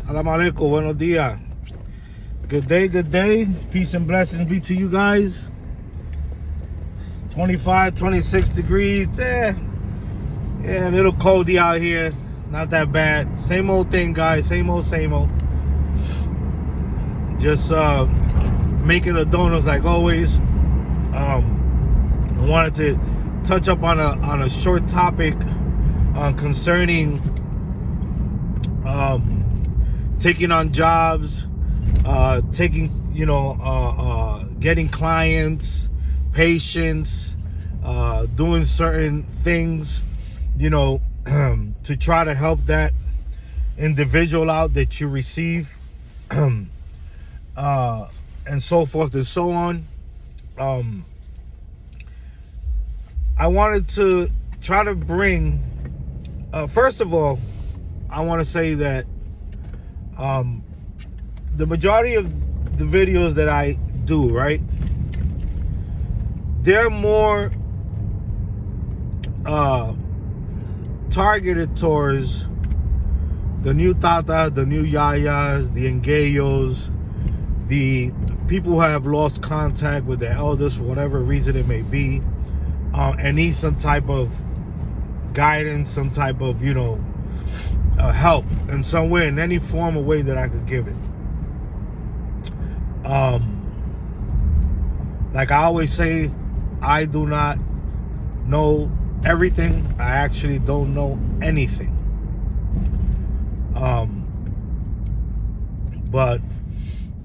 Salam alaikum, buenos dias. Good day. Peace and blessings be to you guys. 25, 26 degrees. Yeah, a little coldy out here. Not that bad. Same old thing, guys. Same old. Just making the donuts like always. I wanted to touch up on a short topic concerning taking on jobs, getting clients, patients, doing certain things, to try to help that individual out that you receive, and so forth and so on. I wanted to try to bring, first of all, I want to say that the majority of the videos that I do, right, they're more targeted towards the new Tata, the new Yayas, the Engayos, the people who have lost contact with their elders for whatever reason it may be, and need some type of guidance, some type of, help in some way, in any form or way that I could give it. Like I always say, I do not know everything. I actually don't know anything. But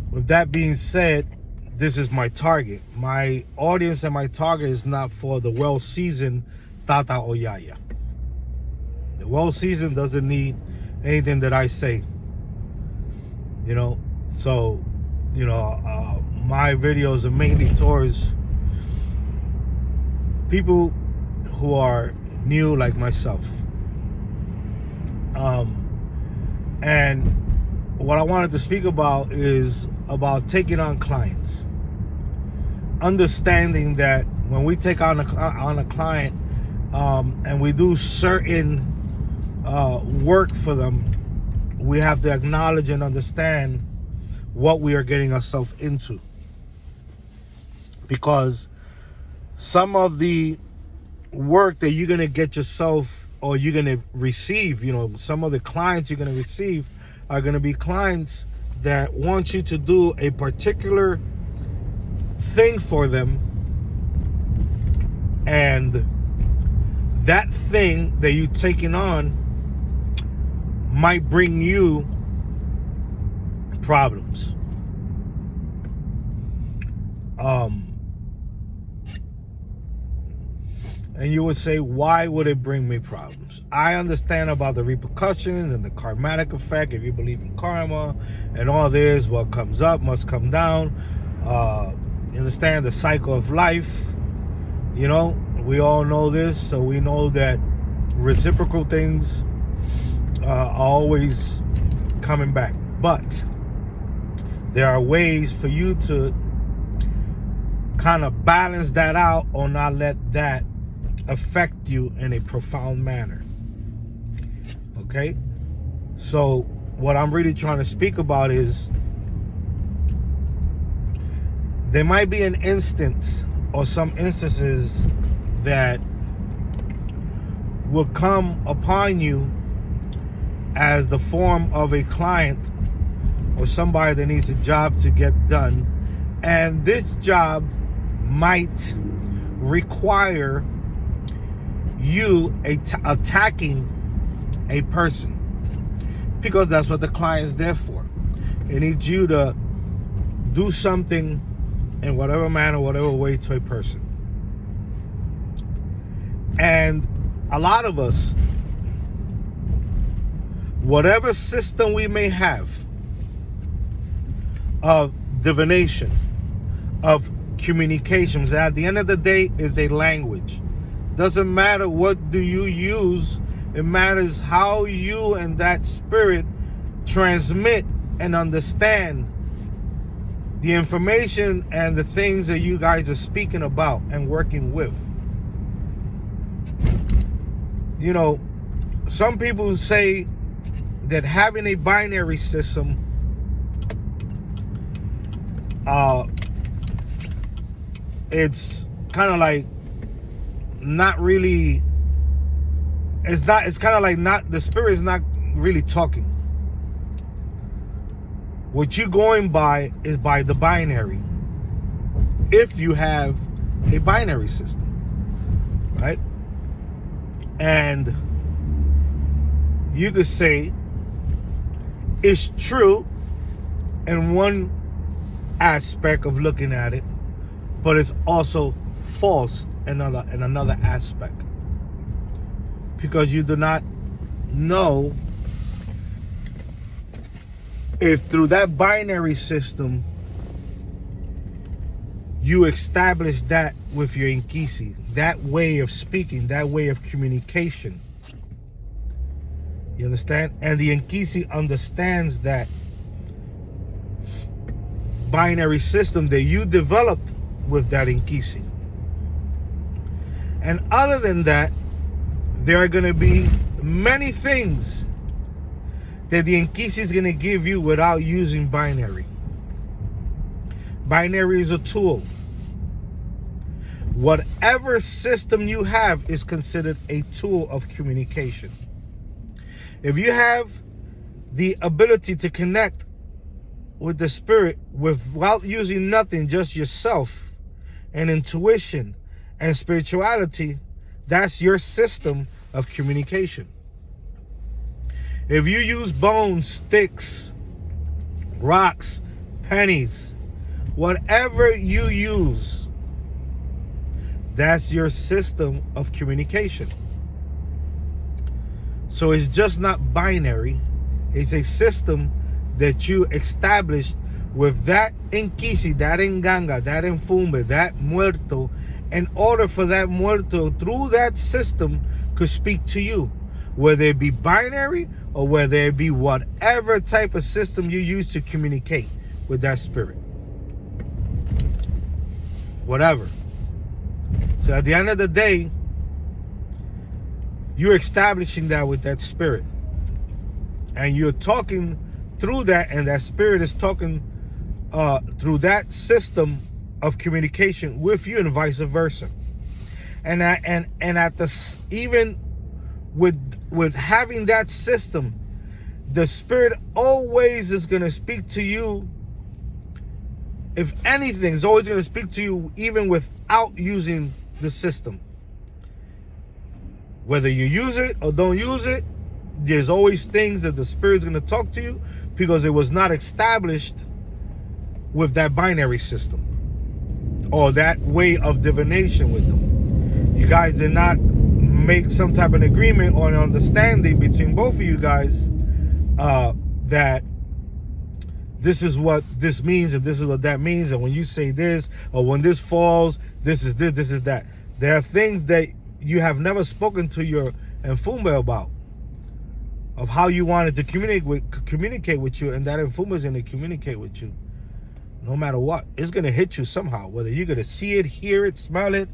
with that being said, this is my target. My audience and my target is not for the well-seasoned Tata or Yaya. The well-seasoned doesn't need anything that I say. So, my videos are mainly towards people who are new like myself. And what I wanted to speak about is about taking on clients. Understanding that when we take on a client and we do certain work for them, we have to acknowledge and understand what we are getting ourselves into. Because some of the work that you're going to get yourself, or you're going to receive, some of the clients you're going to receive are going to be clients that want you to do a particular thing for them, and that thing that you're taking on might bring you problems. And you would say, why would it bring me problems? I understand about the repercussions and the karmatic effect. If you believe in karma and all this, what comes up must come down. You understand the cycle of life. We all know this, so we know that reciprocal things are always coming back. But there are ways for you to kind of balance that out, or not let that affect you in a profound manner. Okay? So what I'm really trying to speak about is, there might be an instance or some instances that will come upon you as the form of a client or somebody that needs a job to get done, and this job might require you attacking a person, because that's what the client is there for. It needs you to do something in whatever manner, whatever way, to a person. And a lot of us, whatever system we may have of divination, of communications, at the end of the day is a language. Doesn't matter what do you use, it matters how you and that spirit transmit and understand the information and the things that you guys are speaking about and working with. Some people say that having a binary system it's kind of like not really, it's kind of like not, the spirit is not really talking. What you're going by is by the binary. If you have a binary system, right? And you could say it's true in one aspect of looking at it, but it's also false in another aspect, because you do not know if through that binary system you establish that with your Inkisi, that way of speaking, that way of communication. You understand? And the Inkisi understands that binary system that you developed with that Inkisi. And other than that, there are going to be many things that the Inkisi is going to give you without using binary. Binary is a tool. Whatever system you have is considered a tool of communication. If you have the ability to connect with the spirit without using nothing, just yourself and intuition and spirituality, that's your system of communication. If you use bones, sticks, rocks, pennies, whatever you use, that's your system of communication. So it's just not binary. It's a system that you established with that Inkisi, that Nganga, that Mfumbe, that Muerto, in order for that Muerto through that system could speak to you, whether it be binary or whether it be whatever type of system you use to communicate with that spirit. Whatever. So at the end of the day, you're establishing that with that spirit. And you're talking through that, and that spirit is talking through that system of communication with you, and vice versa. And at the, even with having that system, the spirit always is going to speak to you. If anything, it's always going to speak to you even without using the system. Whether you use it or don't use it, there's always things that the spirit's going to talk to you, because it was not established with that binary system or that way of divination with them. You guys did not make some type of agreement or an understanding between both of you guys that this is what this means and this is what that means, and when you say this or when this falls, this is this, this is that. There are things that you have never spoken to your Mfumbe about, of how you wanted to communicate with you, and that Mfumbe is going to communicate with you no matter what. It's going to hit you somehow, whether you're going to see it, hear it, smell it,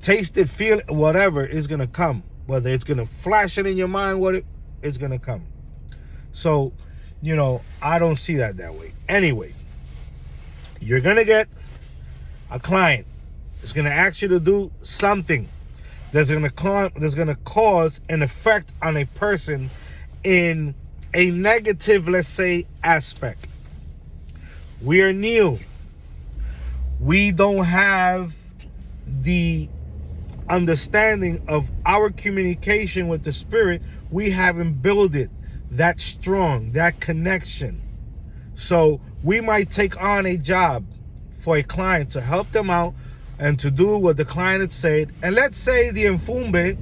taste it, feel it, whatever is going to come. Whether it's going to flash it in your mind, what it's going to come. So, you know, I don't see that way. Anyway, you're going to get a client. It's going to ask you to do something that's going to cause an effect on a person in a negative, let's say, aspect. We are new. We don't have the understanding of our communication with the spirit. We haven't built it that strong, that connection. So we might take on a job for a client to help them out and to do what the client had said. And let's say the Mfumbe,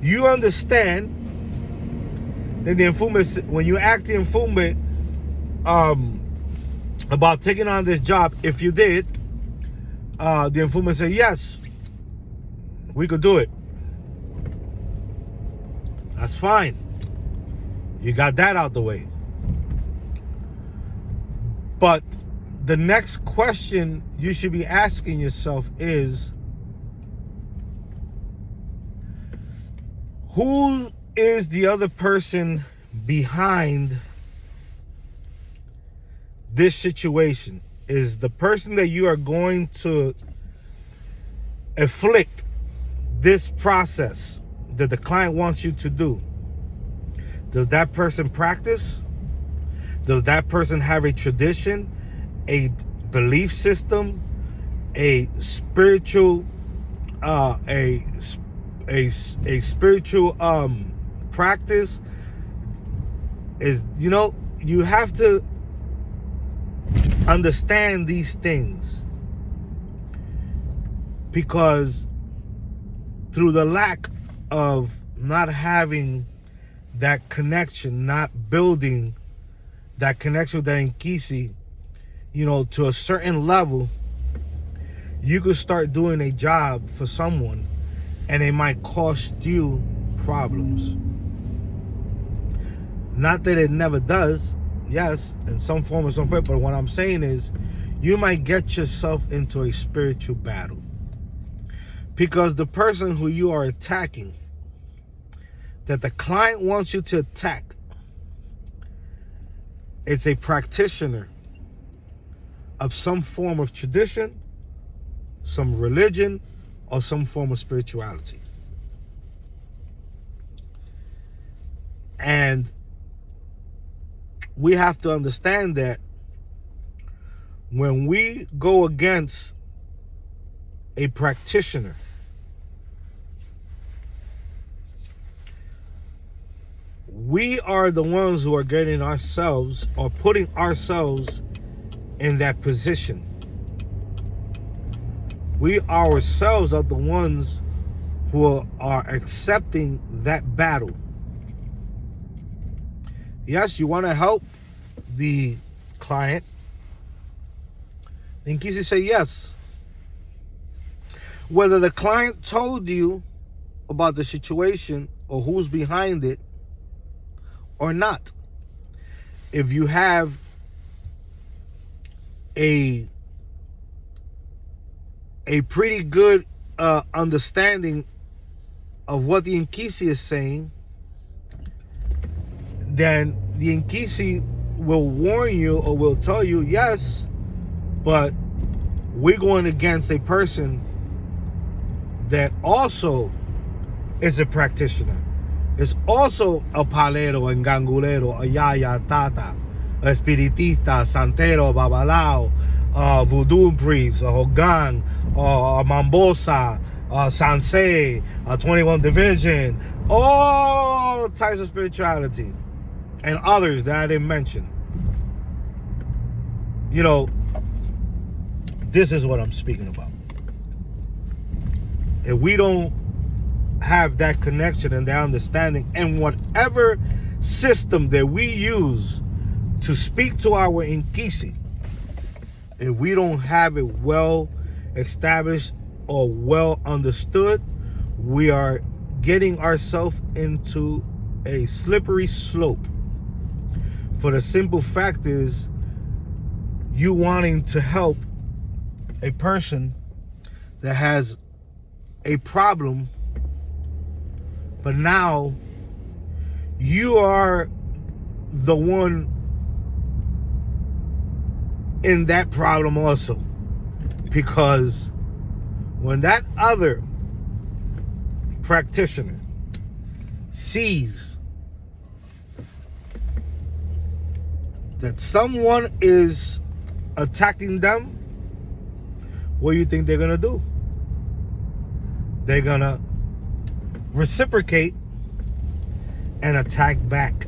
you understand that the Mfumbe, when you ask the Mfumbe about taking on this job, if you did, the Mfumbe said, yes, we could do it. That's fine. You got that out the way. But the next question you should be asking yourself is, who is the other person behind this situation? Is the person that you are going to afflict this process that the client wants you to do? Does that person practice? Does that person have a tradition, a belief system, a spiritual a spiritual practice? Is, you have to understand these things, because through the lack of not having that connection, not building that connection with that Inkisi, to a certain level, you could start doing a job for someone and it might cost you problems. Not that it never does, yes, in some form or some way, but what I'm saying is you might get yourself into a spiritual battle, because the person who you are attacking, that the client wants you to attack, it's a practitioner of some form of tradition, some religion, or some form of spirituality. And we have to understand that when we go against a practitioner, we are the ones who are getting ourselves or putting ourselves in that position. We ourselves are the ones who are accepting that battle. Yes, you want to help the client. Then Kisi say yes. Whether the client told you about the situation or who's behind it or not, if you have a pretty good understanding of what the Inkisi is saying, then the Inkisi will warn you or will tell you, yes, but we're going against a person that also is a practitioner. Is also a palero, a gangulero, a yaya, tata, a espiritista, santero, babalao, voodoo priest, a hogan, a mambosa, a sansei, a 21 division, all types of spirituality, and others that I didn't mention. This is what I'm speaking about. If we don't have that connection and that understanding, and whatever system that we use to speak to our Inkisi, if we don't have it well established or well understood, we are getting ourselves into a slippery slope. For the simple fact is, you wanting to help a person that has a problem, but now you are the one in that problem also. Because when that other practitioner sees that someone is attacking them, what do you think they're gonna do? They're gonna reciprocate and attack back.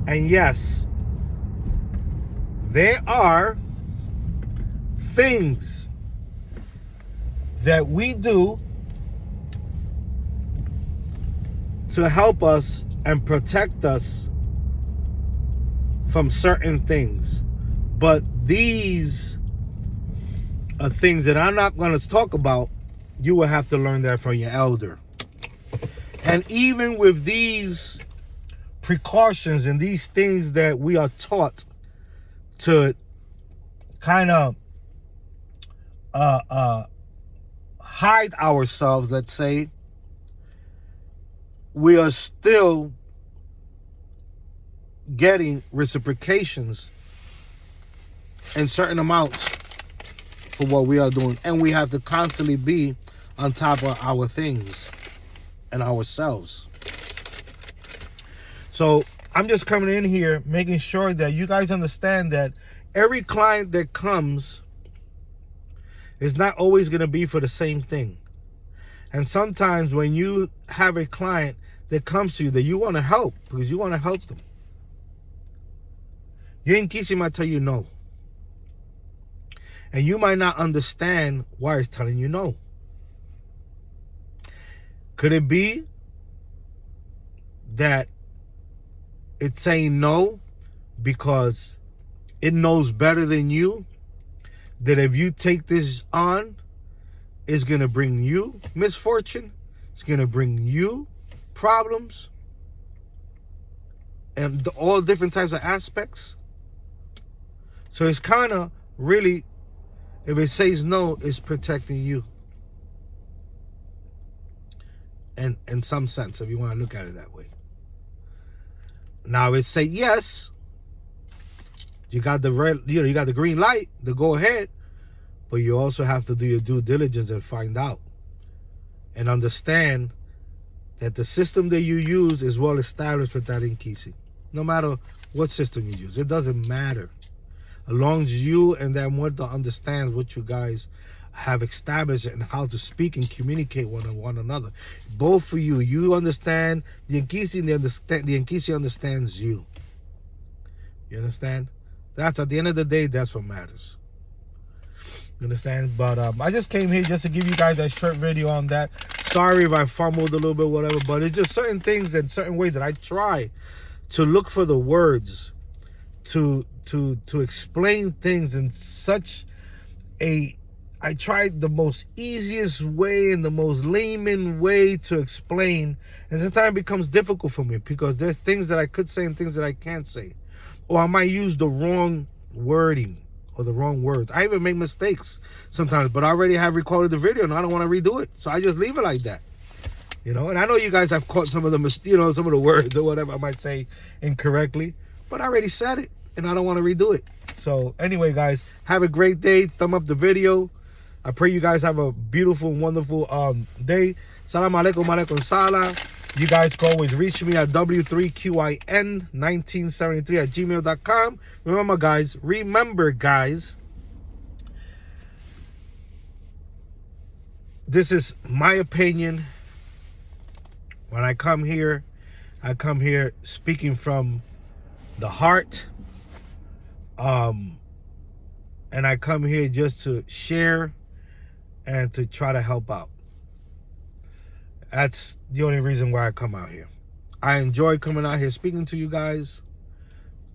And yes, there are things that we do to help us and protect us from certain things. But these are things that I'm not going to talk about. You will have to learn that from your elder. And even with these precautions and these things that we are taught to kind of hide ourselves, let's say, we are still getting reciprocations in certain amounts for what we are doing. And we have to constantly be on top of our things and ourselves. So I'm just coming in here making sure that you guys understand that every client that comes is not always going to be for the same thing. And sometimes when you have a client that comes to you that you want to help, because you want to help them, your Inkisi might tell you no. And you might not understand why it's telling you no. Could it be that it's saying no because it knows better than you that if you take this on, it's going to bring you misfortune, it's going to bring you problems, and all different types of aspects? So it's kind of really, if it says no, it's protecting you. And in some sense, if you want to look at it that way. Now it say yes, you got the red, you got the green light to go ahead, but you also have to do your due diligence and find out and understand that the system that you use is well established with that Inkisi. No matter what system you use, it doesn't matter. As long as you and that muerto understands what you guys have established and how to speak and communicate with one another. Both of you, you understand the Inkisi, and the Inkisi understands you. You understand? That's at the end of the day, that's what matters. You understand? But I just came here just to give you guys that short video on that. Sorry if I fumbled a little bit, whatever, but it's just certain things and certain ways that I try to look for the words to explain things in such a, I tried the most easiest way and the most layman way to explain, and sometimes it becomes difficult for me because there's things that I could say and things that I can't say, or I might use the wrong wording or the wrong words. I even make mistakes sometimes, but I already have recorded the video and I don't want to redo it, so I just leave it like that. You know, and I know you guys have caught some of the some of the words or whatever I might say incorrectly, but I already said it and I don't want to redo it. So anyway, guys, have a great day. Thumb up the video. I pray you guys have a beautiful, wonderful day. Salam alaikum, alaikum salam. You guys can always reach me at w3qin1973@gmail.com. Remember, guys, this is my opinion. When I come here speaking from the heart. And I come here just to share and to try to help out. That's the only reason why I come out here. I enjoy coming out here speaking to you guys.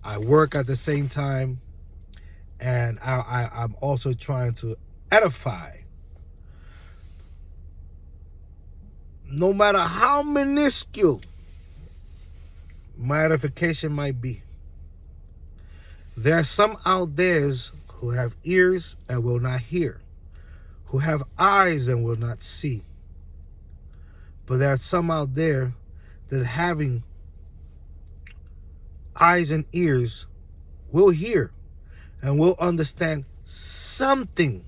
I work at the same time, and I'm also trying to edify. No matter how minuscule my edification might be, there are some out there who have ears and will not hear, who have eyes and will not see. But there are some out there that having eyes and ears will hear and will understand something.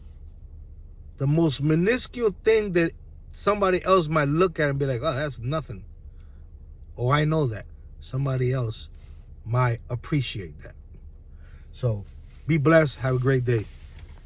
The most minuscule thing that somebody else might look at and be like, oh, that's nothing. Oh, I know that. Somebody else might appreciate that. So be blessed. Have a great day.